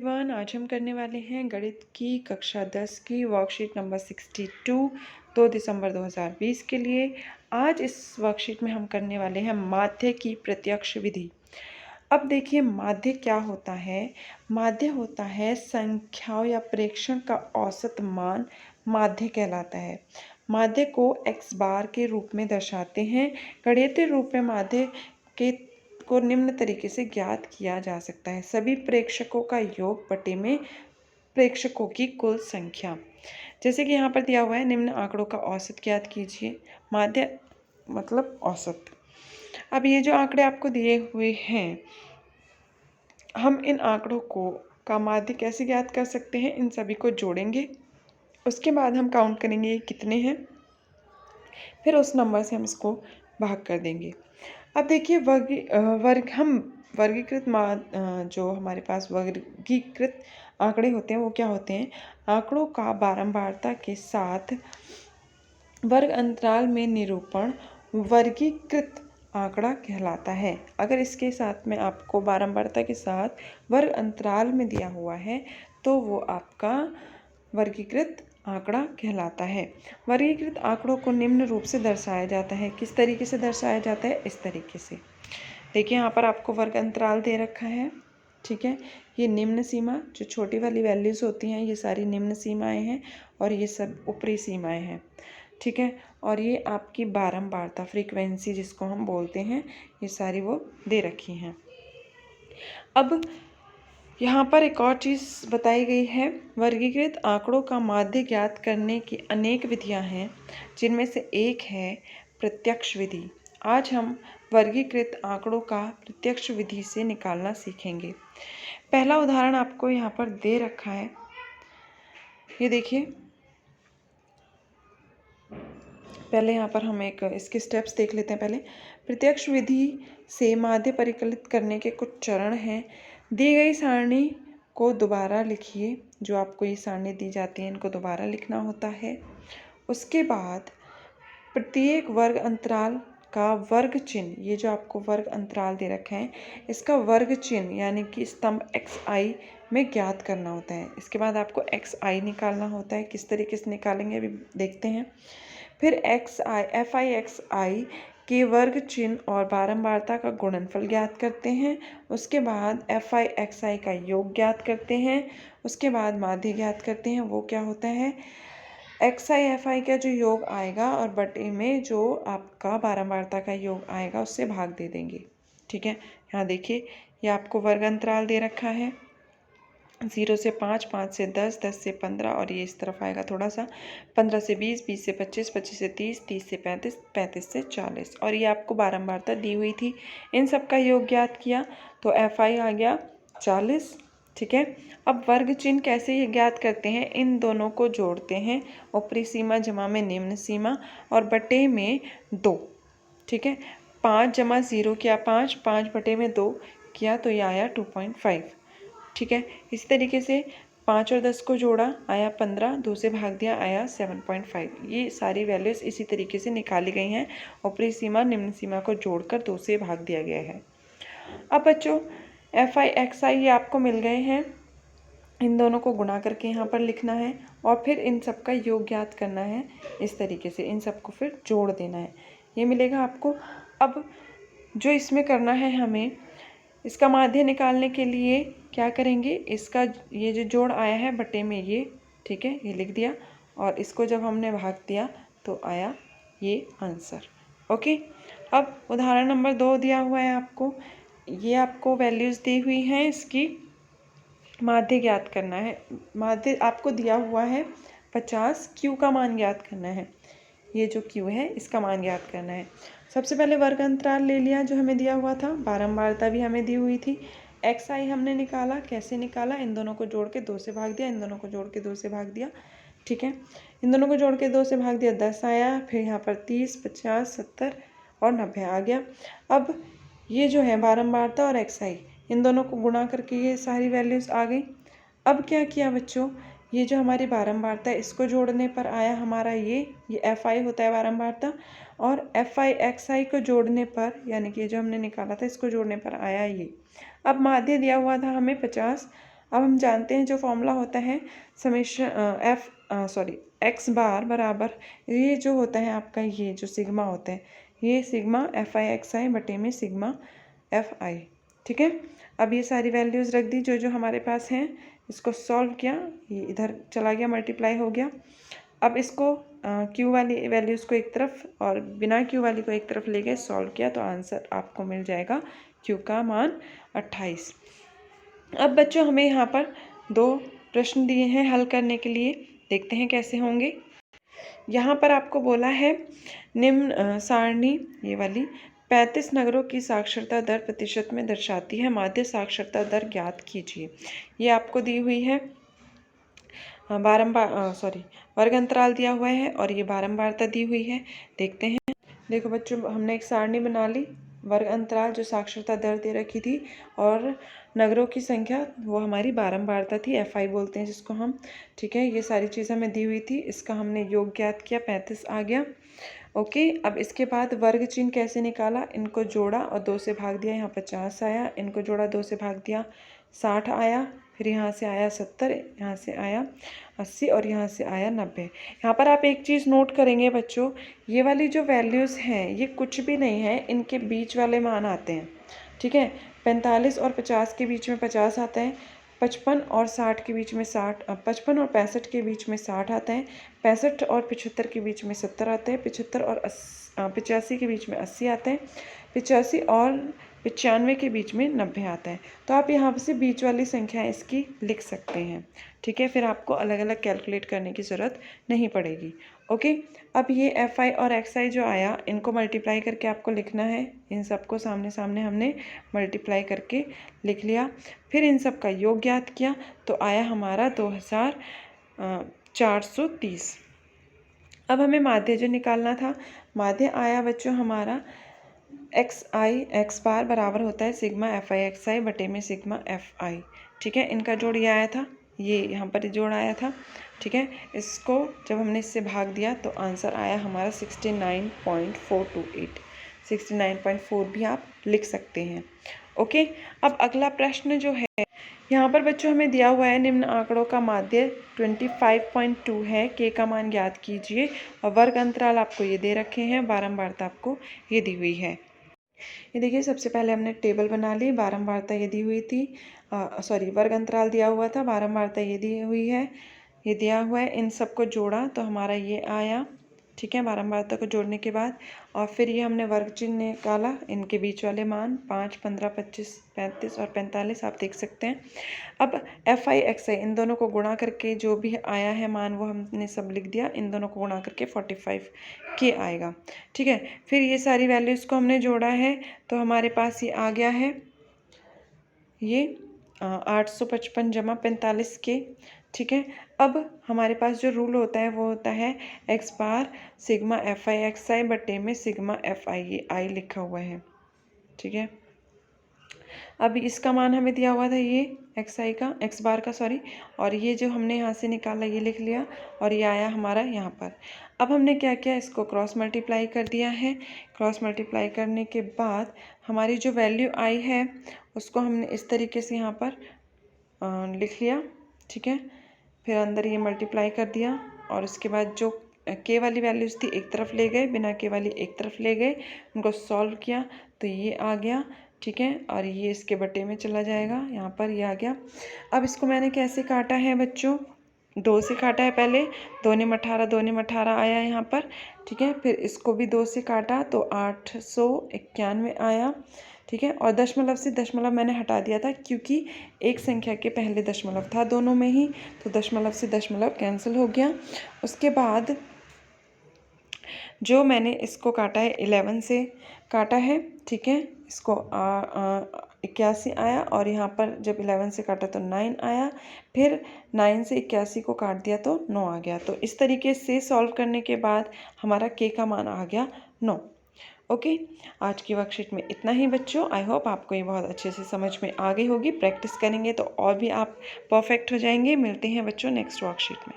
Everyone, आज हम करने वाले हैं गणित की कक्षा 10 की वर्कशीट नंबर 62 2 दिसंबर 2020 के लिए। आज इस वर्कशीट में हम करने वाले हैं माध्य की प्रत्यक्ष विधि। अब देखिए माध्य क्या होता है। माध्य होता है संख्याओं या प्रेक्षण का औसत मान माध्य कहलाता है। माध्य को x बार के रूप में दर्शाते हैं। गणितीय रूप में माध्य के को निम्न तरीके से ज्ञात किया जा सकता है। सभी प्रेक्षकों का योग बटे में प्रेक्षकों की कुल संख्या। जैसे कि यहाँ पर दिया हुआ है, निम्न आंकड़ों का औसत ज्ञात कीजिए। माध्य मतलब औसत। अब ये जो आंकड़े आपको दिए हुए हैं, हम इन आंकड़ों का माध्य कैसे ज्ञात कर सकते हैं। इन सभी को जोड़ेंगे, उसके बाद हम काउंट करेंगे ये कितने हैं, फिर उस नंबर से हम इसको भाग कर देंगे। अब देखिए वर्गीकृत जो हमारे पास वर्गीकृत आंकड़े होते हैं वो क्या होते हैं। आंकड़ों का बारंबारता के साथ वर्ग अंतराल में निरूपण वर्गीकृत आंकड़ा कहलाता है। अगर इसके साथ में आपको बारंबारता के साथ वर्ग अंतराल में दिया हुआ है तो वो आपका वर्गीकृत आंकड़ा कहलाता है। वर्गीकृत आंकड़ों को निम्न रूप से दर्शाया जाता है। किस तरीके से दर्शाया जाता है, इस तरीके से। देखिए यहाँ पर आपको वर्ग अंतराल दे रखा है, ठीक है। ये निम्न सीमा, जो छोटी वाली वैल्यूज़ होती हैं, ये सारी निम्न सीमाएं हैं और ये सब ऊपरी सीमाएं हैं, ठीक है। और ये आपकी बारंबारता फ्रीक्वेंसी जिसको हम बोलते हैं, ये सारी वो दे रखी हैं। अब यहाँ पर एक और चीज़ बताई गई है। वर्गीकृत आंकड़ों का माध्य ज्ञात करने की अनेक विधियाँ हैं, जिनमें से एक है प्रत्यक्ष विधि। आज हम वर्गीकृत आंकड़ों का प्रत्यक्ष विधि से निकालना सीखेंगे। पहला उदाहरण आपको यहाँ पर दे रखा है, ये देखिए। पहले यहाँ पर हम एक इसके स्टेप्स देख लेते हैं। पहले प्रत्यक्ष विधि से माध्य परिकलित करने के कुछ चरण हैं। दी गई सारणी को दोबारा लिखिए। जो आपको ये सारणी दी जाती है, इनको दोबारा लिखना होता है। उसके बाद प्रत्येक वर्ग अंतराल का वर्ग चिन्ह, ये जो आपको वर्ग अंतराल दे रखा है, इसका वर्ग चिन्ह यानी कि स्तंभ xi में ज्ञात करना होता है। इसके बाद आपको xi निकालना होता है। किस तरीके से निकालेंगे अभी देखते हैं। फिर fi के वर्ग चिन्ह और बारंबारता का गुणनफल ज्ञात करते हैं। उसके बाद fi का योग ज्ञात करते हैं। उसके बाद माध्य ज्ञात करते हैं। वो क्या होता है, fi का जो योग आएगा और बटे में जो आपका बारंबारता का योग आएगा उससे भाग दे देंगे, ठीक है। यहाँ देखिए, ये आपको वर्ग अंतराल दे रखा है। 0 से 5, 5 से 10, 10 से 15 और ये इस तरफ आएगा थोड़ा सा, 15 से 20, 20 से 25, 25 से 30, 30 से 35, 35 से 40। और ये आपको बारंबारता दी हुई थी। इन सब का योग ज्ञात किया तो fi आ गया 40, ठीक है। अब वर्ग चिन्ह कैसे ये ज्ञात करते हैं, इन दोनों को जोड़ते हैं। ऊपरी सीमा जमा में निम्न सीमा और बटे में 2, ठीक है। 5 जमा 0 किया 5, 5 बटे में 2 किया तो ये आया 2.5, ठीक है। इसी तरीके से 5 और 10 को जोड़ा, आया 15, 2 से भाग दिया, आया 7.5। ये सारी वैल्यूज़ इसी तरीके से निकाली गई हैं। ऊपरी सीमा निम्न सीमा को जोड़कर 2 से भाग दिया गया है। अब बच्चों fi ये आपको मिल गए हैं। इन दोनों को गुणा करके यहाँ पर लिखना है और फिर इन सब का योग ज्ञात करना है। इस तरीके से इन सबको फिर जोड़ देना है, ये मिलेगा आपको। अब जो इसमें करना है हमें, इसका माध्य निकालने के लिए क्या करेंगे, इसका ये जो जोड़ आया है बटे में ये, ठीक है, ये लिख दिया और इसको जब हमने भाग दिया तो आया ये आंसर, ओके। अब उदाहरण नंबर 2 दिया हुआ है आपको। ये आपको वैल्यूज़ दी हुई हैं, इसकी माध्य ज्ञात करना है। माध्य आपको दिया हुआ है 50, क्यू का मान ज्ञात करना है। ये जो क्यू है इसका मान ज्ञात करना है। सबसे पहले वर्ग अंतराल ले लिया जो हमें दिया हुआ था, बारंबारता भी हमें दी हुई थी। xi हमने निकाला, कैसे निकाला, इन दोनों को जोड़ के 2 से भाग दिया, इन दोनों को जोड़ के 2 से भाग दिया, ठीक है। इन दोनों को जोड़ के 2 से भाग दिया, 10 आया। फिर यहाँ पर 30, 50, 70 और 90 आ गया। अब ये जो है बारंबारता और xi, इन दोनों को गुणा करके ये सारी वैल्यूज़ आ गई। अब क्या किया बच्चों, ये जो हमारी बारंबारता है इसको जोड़ने पर आया हमारा ये fi होता है बारंबारता, और fi को जोड़ने पर, यानी कि जो हमने निकाला था इसको जोड़ने पर आया ये। अब माध्य दिया हुआ था हमें 50। अब हम जानते हैं जो फॉर्मूला होता है समेशन एक्स बार बराबर, ये जो होता है आपका, ये जो सिग्मा होता है, ये सिग्मा FI/XI बटे में सिग्मा FI। ठीक है, अब ये सारी वैल्यूज़ रख दी जो जो हमारे पास हैं, इसको सॉल्व किया, ये इधर चला गया, मल्टीप्लाई हो गया। अब इसको क्यू वाली वैल्यूज़ को एक तरफ और बिना क्यू वाली को एक तरफ ले गए, सॉल्व किया तो आंसर आपको मिल जाएगा क्यू का मान 28। अब बच्चों हमें यहाँ पर 2 प्रश्न दिए हैं हल करने के लिए, देखते हैं कैसे होंगे। यहाँ पर आपको बोला है निम्न सारणी, ये वाली 35 नगरों की साक्षरता दर प्रतिशत में दर्शाती है, माध्य साक्षरता दर ज्ञात कीजिए। ये आपको दी हुई है, वर्ग अंतराल दिया हुआ है और ये बारंबारता दी हुई है। देखते हैं, देखो बच्चों हमने एक सारणी बना ली, वर्ग अंतराल जो साक्षरता दर दे रखी थी और नगरों की संख्या वो हमारी बारंबारता थी, FI बोलते हैं जिसको हम। ठीक है, ये सारी चीज़ हमें दी हुई थी, इसका हमने योग ज्ञात किया, 35 आ गया। ओके, अब इसके बाद वर्ग चिन्ह कैसे निकाला, इनको जोड़ा और 2 से भाग दिया, यहाँ 50 आया, इनको जोड़ा 2 से भाग दिया 60 आया, फिर यहाँ से आया 70, यहाँ से आया 80 और यहाँ से आया 90। यहाँ पर आप एक चीज़ नोट करेंगे बच्चों, ये वाली जो वैल्यूज़ हैं ये कुछ भी नहीं है, इनके बीच वाले मान आते हैं। ठीक है, 45 और 50 के बीच में 50 आता है, 55 और 60 के बीच में 55 और 65 के बीच में 60 आता है, 65 और 75 के बीच में 70 आते हैं, 75 और 85 के बीच में 80 आते हैं, 85 और 95 के बीच में 90 आता है। तो आप यहाँ से बीच वाली संख्या इसकी लिख सकते हैं। ठीक है, फिर आपको अलग अलग कैलकुलेट करने की ज़रूरत नहीं पड़ेगी। ओके, अब ये FI और XI जो आया, इनको मल्टीप्लाई करके आपको लिखना है, इन सबको सामने सामने हमने मल्टीप्लाई करके लिख लिया, फिर इन सब का योग ज्ञात किया तो आया हमारा 2430। अब हमें माध्य जो निकालना था, माध्य आया बच्चों हमारा x बार बराबर होता है सिग्मा FI/XI बटे में सिग्मा FI। ठीक है, इनका जोड़ ये आया था, ये यहाँ पर जोड़ आया था। ठीक है, इसको जब हमने इससे भाग दिया तो आंसर आया हमारा 69.428। 69.4 भी आप लिख सकते हैं। ओके, अब अगला प्रश्न जो है, यहाँ पर बच्चों हमें दिया हुआ है निम्न आंकड़ों का माध्य 25.2 है, के का मान ज्ञात कीजिए और वर्ग अंतराल आपको ये दे रखे हैं, बारंबारता आपको ये दी हुई है। ये देखिए, सबसे पहले हमने टेबल बना ली, बारंबारता ये दी हुई थी, वर्ग अंतराल दिया हुआ था, बारंबारता ये दी हुई है, ये दिया हुआ है, इन सबको जोड़ा तो हमारा ये आया। ठीक है, बारंबारता को जोड़ने के बाद और फिर ये हमने वर्ग चिन्ह निकाला, इनके बीच वाले मान 5, 15, 25, 35 और 45 आप देख सकते हैं। अब FI/XI इन दोनों को गुणा करके जो भी आया है मान वो हमने सब लिख दिया, इन दोनों को गुणा करके 45 के आएगा। ठीक है, फिर ये सारी वैल्यूज़ को हमने जोड़ा है तो हमारे पास ये आ गया है, ये 855 जमा 45 के। ठीक है, अब हमारे पास जो रूल होता है वो होता है x बार सिग्मा FI/XI बटे में सिग्मा FI, ये I लिखा हुआ है। ठीक है, अब इसका मान हमें दिया हुआ था ये XI का, x बार का और ये जो हमने यहाँ से निकाला ये लिख लिया और ये आया हमारा यहाँ पर। अब हमने क्या किया, इसको क्रॉस मल्टीप्लाई कर दिया है, क्रॉस मल्टीप्लाई करने के बाद हमारी जो वैल्यू आई है उसको हमने इस तरीके से यहाँ पर लिख लिया। ठीक है, फिर अंदर ये मल्टीप्लाई कर दिया और उसके बाद जो के वाली वैल्यूज़ थी एक तरफ ले गए, बिना के वाली एक तरफ ले गए, उनको सॉल्व किया तो ये आ गया। ठीक है, और ये इसके बटे में चला जाएगा, यहाँ पर ये आ गया। अब इसको मैंने कैसे काटा है बच्चों, 2 से काटा है पहले, 2 ने 18, 2 ने 18 आया यहाँ पर। ठीक है, फिर इसको भी 2 से काटा तो 891 आया। ठीक है, और दशमलव से दशमलव मैंने हटा दिया था क्योंकि एक संख्या के पहले दशमलव था दोनों में ही, तो दशमलव से दशमलव कैंसिल हो गया। उसके बाद जो मैंने इसको काटा है 11 से काटा है। ठीक है, इसको 81 आया और यहाँ पर जब 11 से काटा तो 9 आया, फिर 9 से 81 को काट दिया तो 9 आ गया। तो इस तरीके से सॉल्व करने के बाद हमारा के का मान आ गया 9। ओके, आज की वर्कशीट में इतना ही बच्चों। आई होप आपको ये बहुत अच्छे से समझ में आ गई होगी। प्रैक्टिस करेंगे तो और भी आप परफेक्ट हो जाएंगे। मिलते हैं बच्चों नेक्स्ट वर्कशीट में।